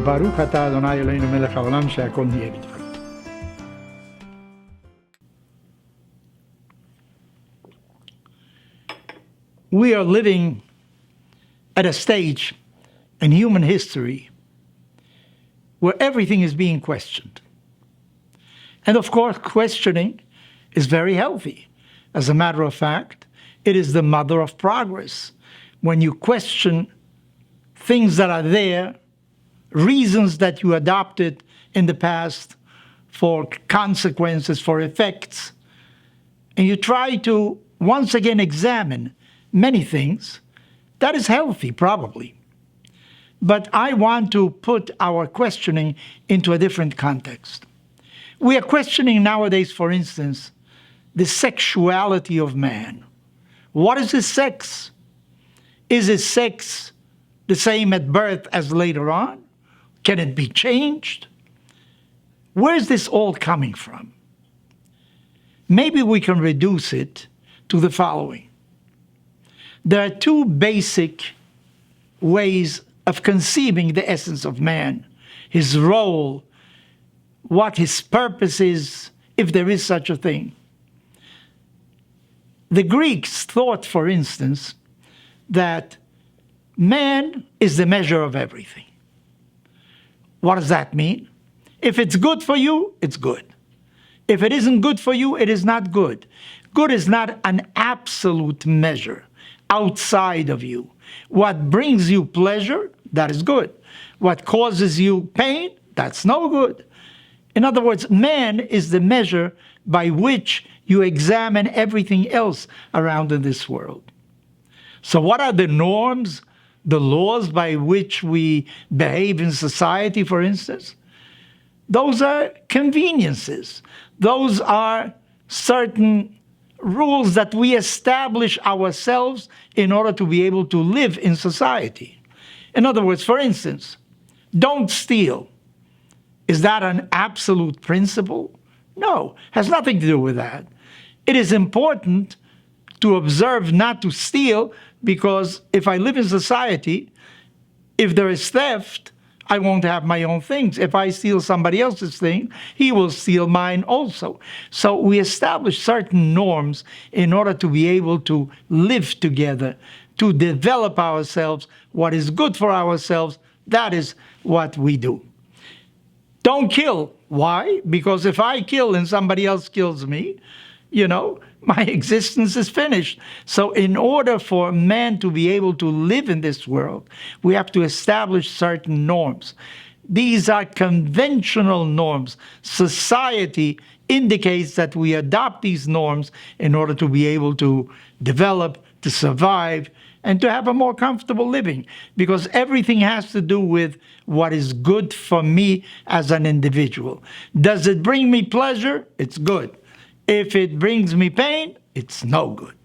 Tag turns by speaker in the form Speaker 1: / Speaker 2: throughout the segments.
Speaker 1: Baruch atah Adonai Eloheinu melech haolam שהכל נהיה בדברו. We are living at a stage in human history where everything is being questioned. And of course, questioning is very healthy. As a matter of fact, it is the mother of progress. When you question things that are there, reasons that you adopted in the past for consequences, for effects, and you try to once again examine many things, that is healthy, probably. But I want to put our questioning into a different context. We are questioning nowadays, for instance, the sexuality of man. What is his sex? Is his sex the same at birth as later on? Can it be changed? Where is this all coming from? Maybe we can reduce it to the following. There are two basic ways of conceiving the essence of man, his role, what his purpose is, if there is such a thing. The Greeks thought, for instance, that man is the measure of everything. What does that mean? If it's good for you, it's good. If it isn't good for you, it is not good. Good is not an absolute measure outside of you. What brings you pleasure, that is good. What causes you pain, that's no good. In other words, man is the measure by which you examine everything else around in this world. So what are the norms, the laws by which we behave in society, for instance? Those are conveniences. Those are certain rules that we establish ourselves in order to be able to live in society. In other words, for instance, don't steal. Is that an absolute principle? No, has nothing to do with that. It is important to observe not to steal, because if I live in society, if there is theft, I won't have my own things. If I steal somebody else's thing, he will steal mine also. So we establish certain norms in order to be able to live together, to develop ourselves. What is good for ourselves, that is what we do. Don't kill. Why? Because if I kill and somebody else kills me, my existence is finished. So in order for man to be able to live in this world, we have to establish certain norms. These are conventional norms. Society indicates that we adopt these norms in order to be able to develop, to survive, and to have a more comfortable living, because everything has to do with what is good for me as an individual. Does it bring me pleasure? It's good. If it brings me pain, it's no good.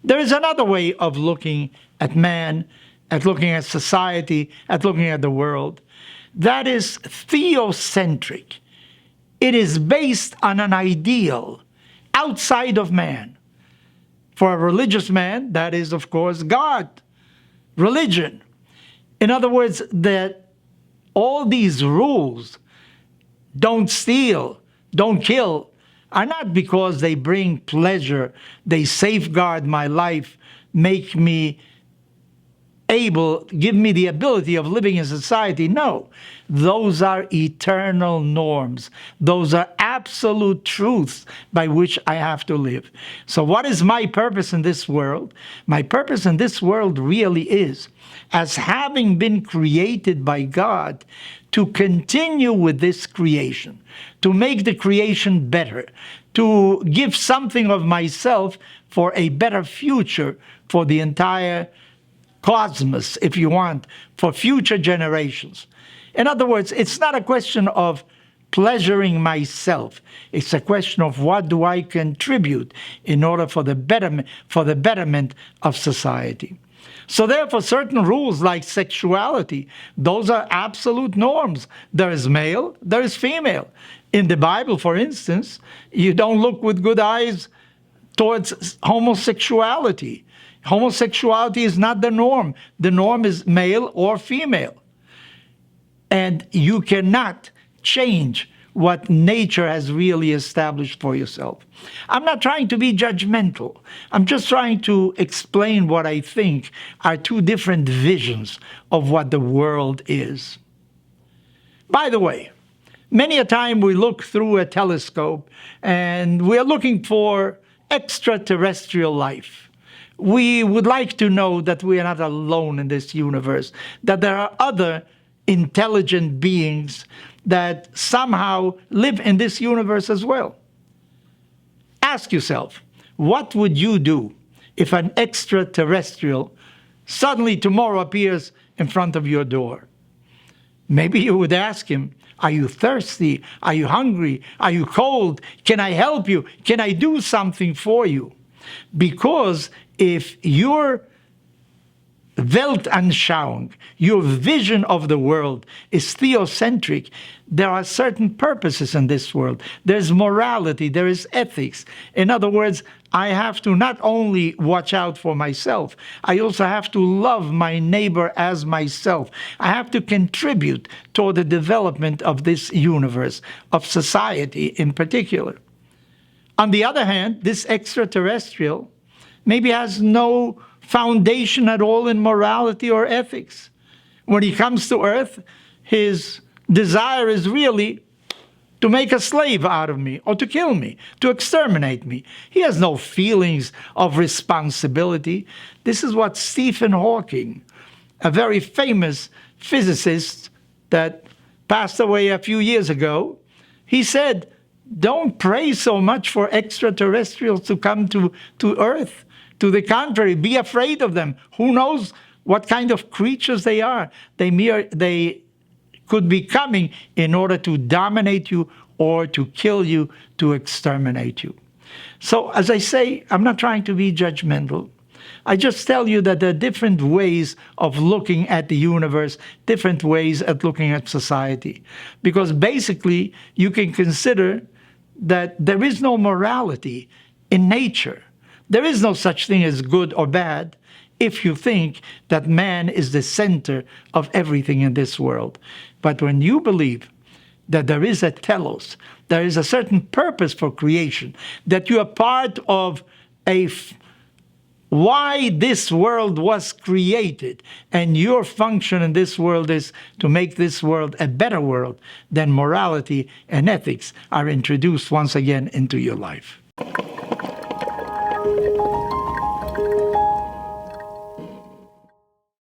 Speaker 1: There is another way of looking at man, at looking at society, at looking at the world. That is theocentric. It is based on an ideal outside of man. For a religious man, that is, of course, God, religion. In other words, that all these rules, don't steal, don't kill, are not because they bring pleasure, they safeguard my life, make me able, give me the ability of living in society. No, those are eternal norms. Those are absolute truths by which I have to live. So what is my purpose in this world? My purpose in this world really is, as having been created by God, to continue with this creation, to make the creation better, to give something of myself for a better future for the entire cosmos, if you want, for future generations. In other words, it's not a question of pleasuring myself. It's a question of what do I contribute in order for the betterment of society. So therefore, certain rules like sexuality, those are absolute norms. There is male, there is female. In the Bible, for instance, you don't look with good eyes towards homosexuality. Homosexuality is not the norm. The norm is male or female. And you cannot change what nature has really established for yourself. I'm not trying to be judgmental. I'm just trying to explain what I think are two different visions of what the world is. By the way, many a time we look through a telescope and we're looking for extraterrestrial life. We would like to know that we are not alone in this universe, that there are other intelligent beings that somehow live in this universe as well. Ask yourself, what would you do if an extraterrestrial suddenly tomorrow appears in front of your door? Maybe you would ask him, are you thirsty? Are you hungry? Are you cold? Can I help you? Can I do something for you? Because if your Weltanschauung, your vision of the world is theocentric, there are certain purposes in this world. There's morality, there is ethics. In other words, I have to not only watch out for myself, I also have to love my neighbor as myself. I have to contribute toward the development of this universe, of society in particular. On the other hand, this extraterrestrial maybe has no foundation at all in morality or ethics. When he comes to Earth, his desire is really to make a slave out of me or to kill me, to exterminate me. He has no feelings of responsibility. This is what Stephen Hawking, a very famous physicist that passed away a few years ago, he said, don't pray so much for extraterrestrials to come to Earth. To the contrary, be afraid of them. Who knows what kind of creatures they are? They could be coming in order to dominate you or to kill you, to exterminate you. So as I say, I'm not trying to be judgmental. I just tell you that there are different ways of looking at the universe, different ways at looking at society. Because basically, you can consider that there is no morality in nature. There is no such thing as good or bad if you think that man is the center of everything in this world. But when you believe that there is a telos, there is a certain purpose for creation, that you are part of why this world was created, and your function in this world is to make this world a better world, then morality and ethics are introduced once again into your life.